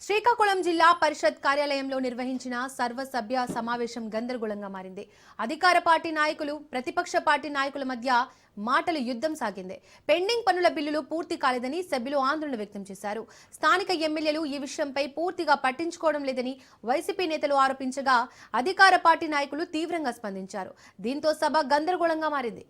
శ్రీకాకుళం జిల్లా పరిషత్ కార్యాలయంలో నిర్వహించిన సర్వసభ్య సమావేశం గందరగోళంగా మారింది. అధికార పార్టీ నాయకులు, ప్రతిపక్ష పార్టీ నాయకుల మధ్య మాటల యుద్ధం సాగింది. పెండింగ్ పనుల బిల్లులు పూర్తి కాలేదని సభ్యులు ఆందోళన వ్యక్తం చేశారు. స్థానిక ఎమ్మెల్యేలు ఈ విషయంపై పూర్తిగా పట్టించుకోవడం లేదని వైసీపీ నేతలు ఆరోపించగా అధికార పార్టీ నాయకులు తీవ్రంగా స్పందించారు. దీంతో సభ గందరగోళంగా మారింది.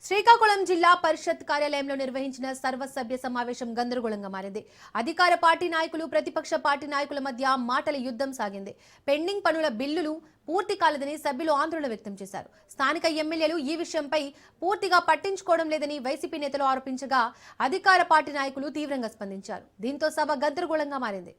శ్రీకాకుళం జిల్లా పరిషత్ కార్యాలయంలో నిర్వహించిన సర్వసభ్య సమావేశం గందరగోళంగా మారింది. అధికార పార్టీ నాయకులు, ప్రతిపక్ష పార్టీ నాయకుల మధ్య మాటల యుద్ధం సాగింది. పెండింగ్ పనుల బిల్లులు పూర్తి కాలేదని సభ్యులు ఆందోళన వ్యక్తం చేశారు. స్థానిక ఎమ్మెల్యేలు ఈ విషయంపై పూర్తిగా పట్టించుకోవడం లేదని వైసీపీ నేతలు ఆరోపించగా అధికార పార్టీ నాయకులు తీవ్రంగా స్పందించారు. దీంతో సభ గందరగోళంగా మారింది.